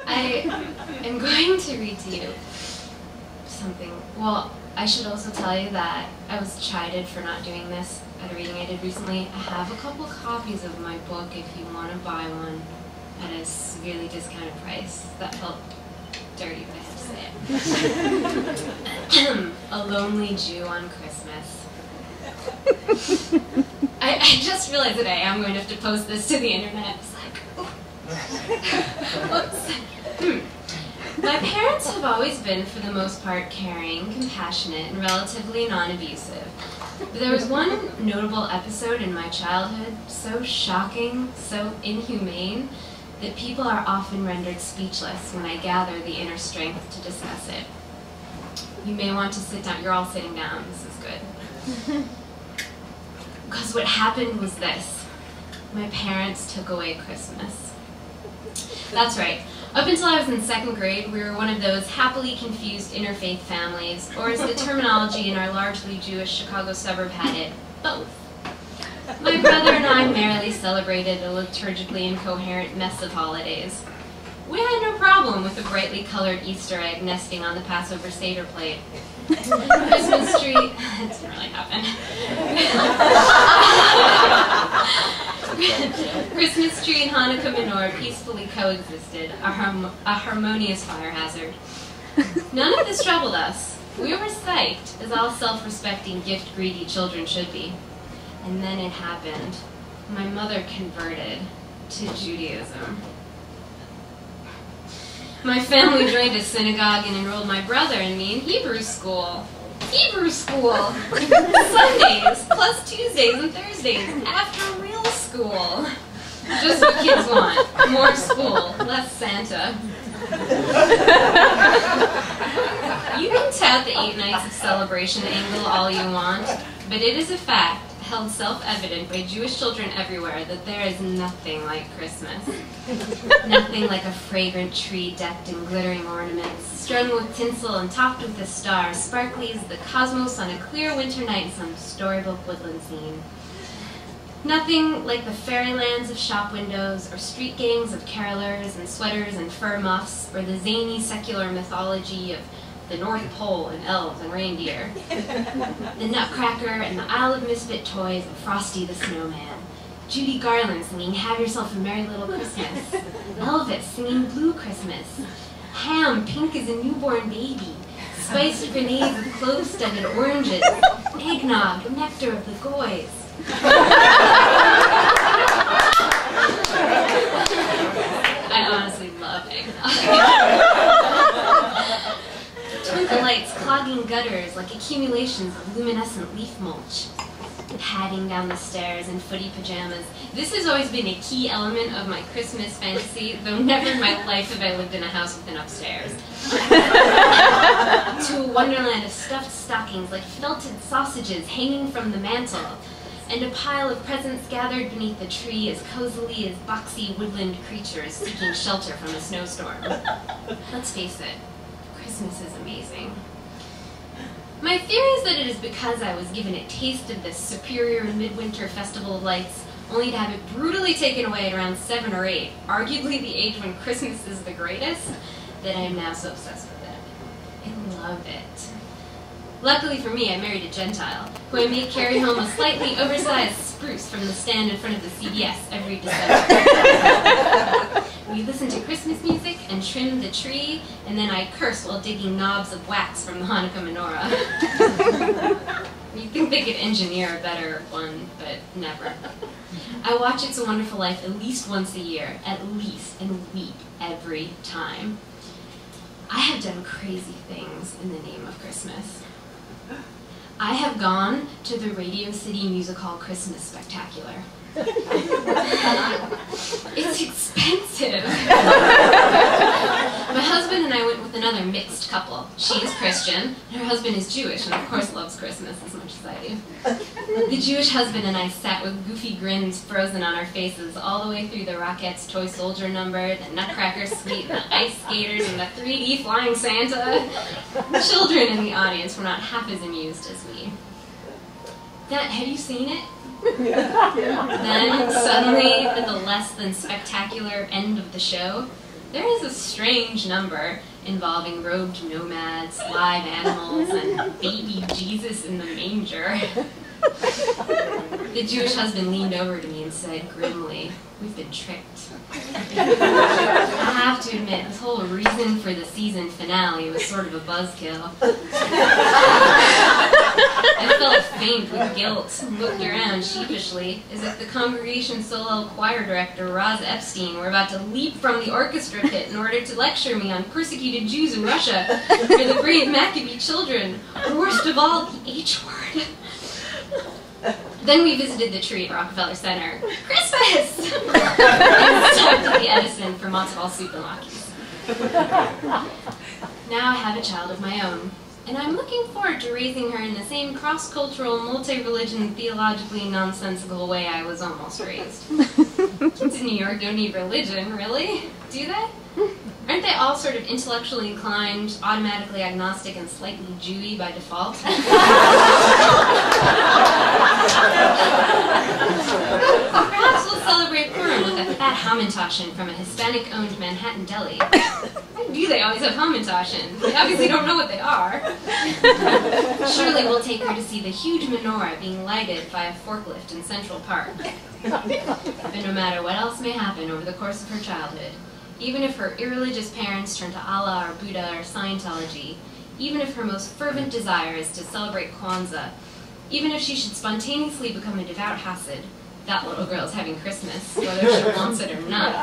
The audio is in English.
I am going to read to you something. Well, I should also tell you that I was chided for not doing this at a reading I did recently. I have a couple copies of my book if you want to buy one at a severely discounted price. That felt dirty, but I have to say it. A Lonely Jew on Christmas. I just realized that I am going to have to post this to the internet. It's like, whoops. My parents have always been, for the most part, caring, compassionate, and relatively non-abusive. But there was one notable episode in my childhood, so shocking, so inhumane, that people are often rendered speechless when I gather the inner strength to discuss it. You may want to sit down. You're all sitting down. This is good. Because what happened was this. My parents took away Christmas. That's right. Up until I was in 2nd grade, we were one of those happily confused interfaith families, or as the terminology in our largely Jewish Chicago suburb had it, both. My brother and I merrily celebrated a liturgically incoherent mess of holidays. We had no problem with the brightly colored Easter egg nesting on the Passover Seder plate. Christmas tree, that didn't really happen. Christmas tree and Hanukkah menorah peacefully coexisted, a harmonious fire hazard. None of this troubled us. We were psyched, as all self-respecting, gift-greedy children should be. And then it happened. My mother converted to Judaism. My family joined a synagogue and enrolled my brother and me in Hebrew school. Hebrew school! Sundays, plus Tuesdays and Thursdays, after real school. Just what kids want. More school, less Santa. You can tout the 8 nights of celebration angle all you want, but it is a fact, held self-evident by Jewish children everywhere, that there is nothing like Christmas. Nothing like a fragrant tree decked in glittering ornaments, strung with tinsel and topped with a star, sparkly as the cosmos on a clear winter night in some storybook woodland scene. Nothing like the fairylands of shop windows, or street gangs of carolers and sweaters and fur muffs, or the zany secular mythology of the North Pole and elves and reindeer. The Nutcracker and the Isle of Misfit Toys and Frosty the Snowman. Judy Garland singing Have Yourself a Merry Little Christmas. Elvis singing Blue Christmas. Ham pink as a newborn baby. Spiced grenades with clove-studded oranges. Eggnog, nectar of the goys. I honestly love eggnog. Twinkle lights clogging gutters like accumulations of luminescent leaf mulch. Padding down the stairs in footy pajamas. This has always been a key element of my Christmas fantasy, though never in my life have I lived in a house with an upstairs. To a wonderland of stuffed stockings like felted sausages hanging from the mantel, and a pile of presents gathered beneath the tree as cozily as boxy woodland creatures seeking shelter from a snowstorm. Let's face it, Christmas is amazing. My theory is that it is because I was given a taste of this superior midwinter festival of lights, only to have it brutally taken away at around 7 or 8, arguably the age when Christmas is the greatest, that I am now so obsessed with it. I love it. Luckily for me, I married a Gentile, who I made carry home a slightly oversized spruce from the stand in front of the CVS every December. We listen to Christmas music and trim the tree, and then I curse while digging knobs of wax from the Hanukkah menorah. You'd think they could engineer a better one, but never. I watch It's a Wonderful Life at least once a year, at least, and weep every time. I have done crazy things in the name of Christmas. I have gone to the Radio City Music Hall Christmas Spectacular. It's expensive. My husband and I went with another mixed couple. She is Christian, and her husband is Jewish, and of course loves Christmas as much as I do. The Jewish husband and I sat with goofy grins frozen on our faces all the way through the Rockettes' Toy Soldier number, the Nutcracker Suite, the Ice Skaters, and the 3D Flying Santa. The children in the audience were not half as amused as we. Have you seen it? Yeah. Then, suddenly, at the less than spectacular end of the show, There is a strange number involving robed nomads, live animals, and baby Jesus in the manger. The Jewish husband leaned over to me and said grimly, "We've been tricked." I have to admit, this whole reason for the season finale was sort of a buzzkill. I felt faint with guilt and looked around sheepishly, as if the congregation's solo choir director, Roz Epstein, were about to leap from the orchestra pit in order to lecture me on persecuted Jews in Russia, or the brave Maccabee children, or worst of all, the H word. Then we visited the tree at Rockefeller Center. Christmas! And stopped at the Edison for matzo soup and latkes. Now I have a child of my own, and I'm looking forward to raising her in the same cross-cultural, multi-religion, theologically nonsensical way I was almost raised. Kids in New York don't need religion, really? Do they? Aren't they all sort of intellectually inclined, automatically agnostic, and slightly Jewy by default? Perhaps we'll celebrate Purim with a fat Hamantashen from a Hispanic-owned Manhattan deli. Why do they always have Hamantashen? They obviously don't know what they are. Surely we'll take her to see the huge menorah being lighted by a forklift in Central Park. But no matter what else may happen over the course of her childhood, even if her irreligious parents turn to Allah or Buddha or Scientology, even if her most fervent desire is to celebrate Kwanzaa, even if she should spontaneously become a devout Hasid, that little girl's having Christmas, whether she wants it or not.